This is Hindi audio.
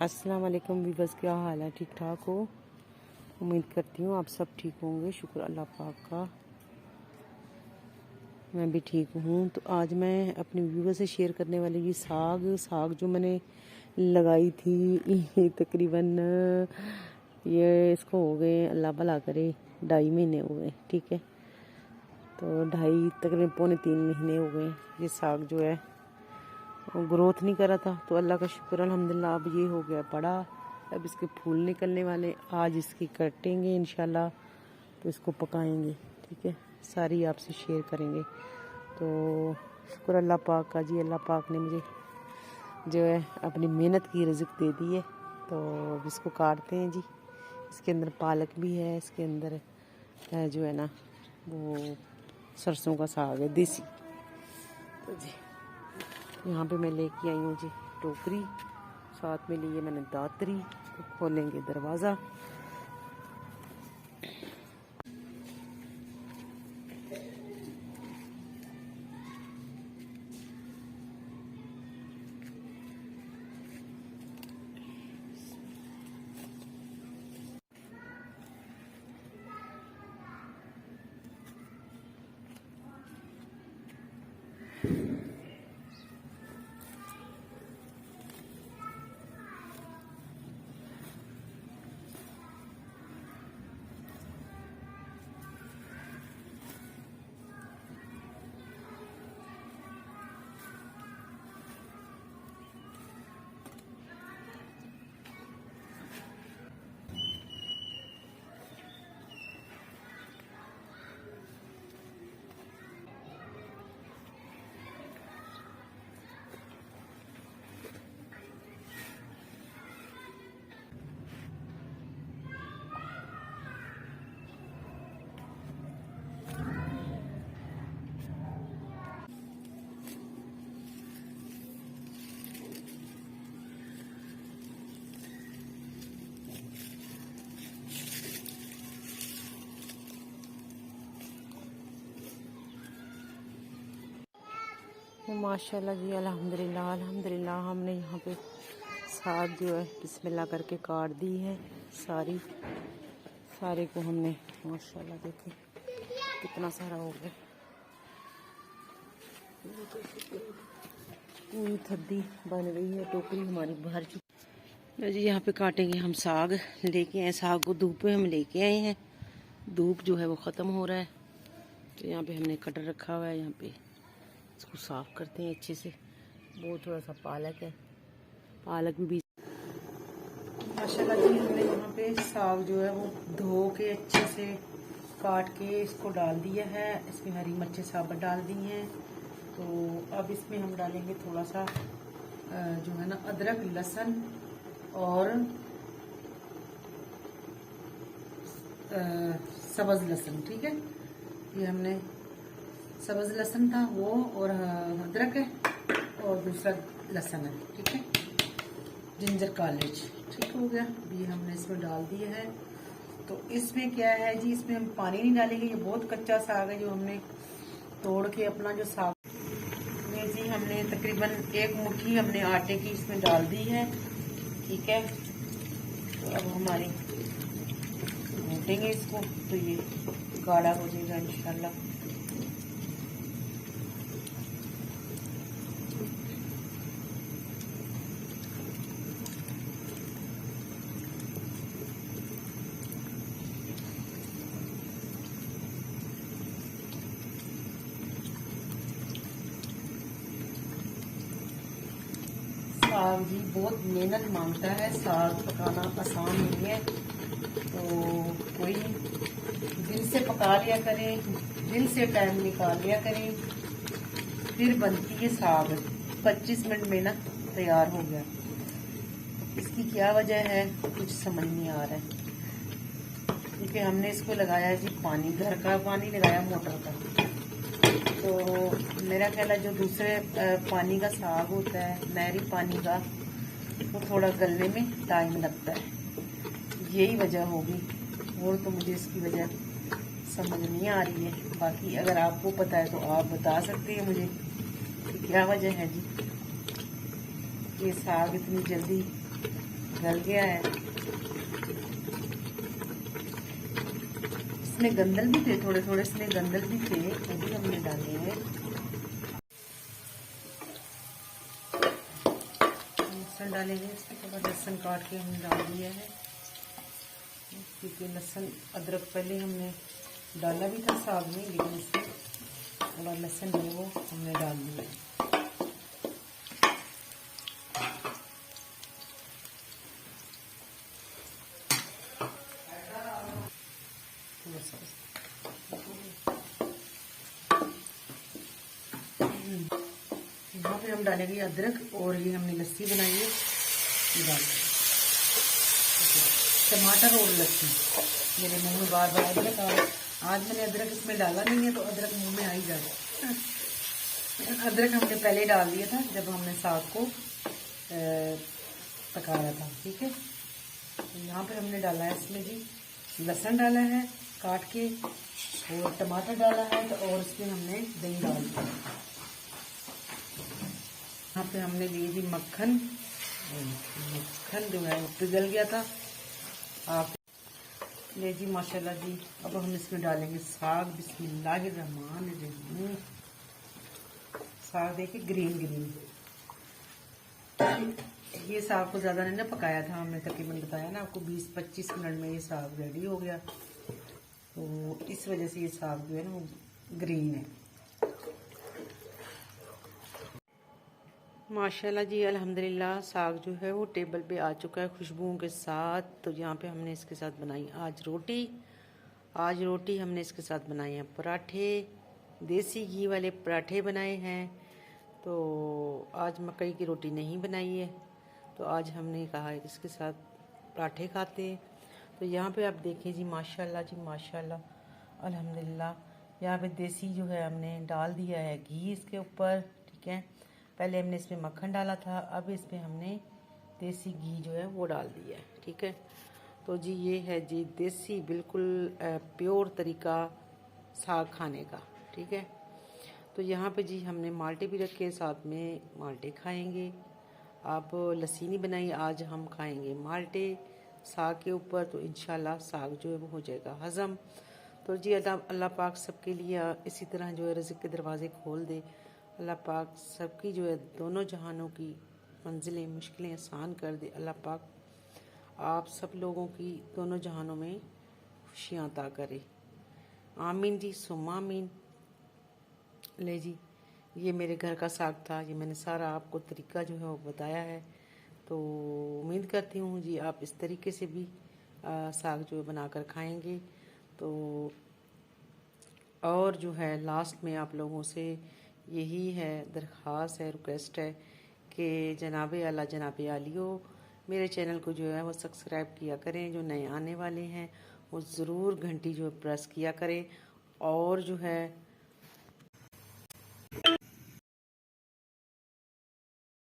अस्सलाम वालेकुम वीवर्स, क्या हाल है? ठीक ठाक हो? उम्मीद करती हूँ आप सब ठीक होंगे। शुक्र अल्लाह पाक का, मैं भी ठीक हूँ। तो आज मैं अपने व्यूवर से शेयर करने वाली ये साग जो मैंने लगाई थी तकरीबन ये इसको हो गए, अल्लाह भला करे, 2.5 महीने हो गए। ठीक है, तो 2.5 तकरीबन 2.25 महीने हो गए। ये साग जो है ग्रोथ नहीं कर रहा था, तो अल्लाह का शुक्र अल्हम्दुलिल्लाह अब ये हो गया बड़ा। अब इसके फूल निकलने वाले, आज इसकी कटेंगे इंशाल्लाह, तो इसको पकाएंगे। ठीक है, सारी आपसे शेयर करेंगे। तो शुक्र अल्लाह पाक का जी, अल्लाह पाक ने मुझे जो है अपनी मेहनत की रिज़्क दे दी है। तो अब इसको काटते हैं जी। इसके अंदर पालक भी है, इसके अंदर जो है ना वो सरसों का साग है देसी। तो जी यहाँ पे मैं लेके आई हूँ जी टोकरी, साथ में लिए मैंने दातरी। तो खोलेंगे दरवाज़ा। माशाल्लाह जी, अल्हम्दुलिल्लाह हमने यहाँ पे साग जो है बिस्मिल्लाह करके काट दी है। सारे को हमने माशाल्लाह देखे कितना सारा हो गया। पूरी थद्दी बन गई है, टोकरी हमारी भर चुकी जी। यहाँ पे काटेंगे हम साग, लेके आए साग को धूप पे हम लेके आए हैं। धूप जो है वो ख़त्म हो रहा है, तो यहाँ पे हमने कटर रखा हुआ है। यहाँ पे इसको साफ़ करते हैं अच्छे से। वो थोड़ा सा पालक है, पालक भी माशाल्लाह जी। हमने यहाँ पे साग जो है वो धो के अच्छे से काट के इसको डाल दिया है। इसमें हरी मिर्चें साबुत डाल दी हैं। तो अब इसमें हम डालेंगे थोड़ा सा जो है ना अदरक, लहसुन और सब्ज़ लहसुन। ठीक है, ये हमने सब्ज़ लहसुन था वो, और अदरक है, और दूसरा लहसुन है। ठीक है, जिंजर गार्लिक। ठीक हो गया, ये हमने इसमें डाल दिया है। तो इसमें क्या है जी, इसमें हम पानी नहीं डालेंगे। ये बहुत कच्चा साग है जो हमने तोड़ के अपना जो साग में जी हमने तकरीबन 1 मुट्ठी हमने आटे की इसमें डाल दी है। ठीक है, तो अब हमारी भूनेंगे इसको, तो ये गाढ़ा हो जाएगा इंशाल्लाह। साग जी बहुत मेहनत मांगता है, साग पकाना आसान नहीं है। तो कोई दिल से पका लिया करें, दिल से टाइम निकाल लिया करें, फिर बनती है साग। 25 मिनट में ना तैयार हो गया। इसकी क्या वजह है कुछ समझ नहीं आ रहा है, क्योंकि हमने इसको लगाया जी पानी, घर का पानी लगाया मोटर का। तो मेरा ख्याल है जो दूसरे पानी का साग होता है, नहरी पानी का, वो थोड़ा गलने में टाइम लगता है। यही वजह होगी, और तो मुझे इसकी वजह समझ नहीं आ रही है। बाकी अगर आपको पता है तो आप बता सकते हैं मुझे कि क्या वजह है जी, ये साग इतनी जल्दी गल गया है। इसमें गंदल भी थे, थोड़े थोड़े इसमें गंदल भी थे, वो भी हमने डाले हैं। लहसुन डालेंगे, इसके बाद लहसुन काट के हमने डाल दिया है, क्योंकि लहसुन अदरक पहले हमने डाला भी था साग में, लेकिन इसमें थोड़ा लहसुन जो है वो हमने डाल दिया। यहाँ पे हम डालेंगे अदरक, और ये हमने लस्सी बनाई है ये डाल देंगे, टमाटर और लस्सी। मेरे मुंह में बार बार अदरक आ रहा है, आज मैंने अदरक इसमें डाला नहीं है तो अदरक मुंह में आ ही जाए। अदरक हमने पहले डाल दिया था जब हमने साग को पकाया था, ठीक है। तो यहाँ पे हमने डाला है इसमें जी लहसुन डाला है काट के, और टमाटर डाला है, तो और इसमें हमने दही डाल दिया। यहाँ पे हमने लिए जी मक्खन, मक्खन जो है वो पिघल गया था। आप ले जी माशाल्लाह जी। अब हम इसमें डालेंगे साग, बिस्मिल्लाहिर्रहमानिर्रहीम। साग देखिए ग्रीन ग्रीन। ये साग को ज़्यादा नहीं ना पकाया था हमने, तकरीबन बताया ना आपको 20-25 मिनट में ये साग रेडी हो गया, तो इस वजह से ये साग जो है ना वो ग्रीन है। माशाल्लाह जी अल्हम्दुलिल्लाह साग जो है वो टेबल पे आ चुका है खुशबुओं के साथ। तो यहाँ पे हमने इसके साथ बनाई आज रोटी हमने इसके साथ बनाए हैं पराठे, देसी घी वाले पराठे बनाए हैं। तो आज मकई की रोटी नहीं बनाई है, तो आज हमने कहा इसके साथ पराठे खाते हैं। तो यहाँ पे आप देखें जी माशाल्लाह अल्हम्दुलिल्लाह। यहाँ पे देसी जो है हमने डाल दिया है घी इसके ऊपर, ठीक है। पहले हमने इसमें मक्खन डाला था, अब इसमें हमने देसी घी जो है वो डाल दिया है, ठीक है। तो जी ये है जी देसी बिल्कुल प्योर तरीका साग खाने का, ठीक है। तो यहाँ पे जी हमने माल्टे भी रखे, साथ में माल्टे खाएंगे। आप लस्सी नहीं बनाई, आज हम खाएंगे माल्टे साग के ऊपर, तो इंशाल्लाह साग जो है वो हो जाएगा हज़म। तो जी अल्लाह पाक सबके लिए इसी तरह जो है रिज़्क़ के दरवाज़े खोल दे। अल्लाह पाक सबकी जो है दोनों जहानों की मंजिलें मुश्किलें आसान कर दे। अल्लाह पाक आप सब लोगों की दोनों जहानों में खुशियाँ अता करे। आमीन जी सुम्मा आमीन। ले जी ये मेरे घर का साग था, ये मैंने सारा आपको तरीका जो है वो बताया है। तो उम्मीद करती हूँ जी आप इस तरीके से भी साग जो है बनाकर खाएंगे। तो और जो है लास्ट में आप लोगों से यही है दरख्वास्त है, रिक्वेस्ट है कि जनाब आला जनाब आलियो मेरे चैनल को जो है वो सब्सक्राइब किया करें। जो नए आने वाले हैं वो ज़रूर घंटी जो है प्रेस किया करें, और जो है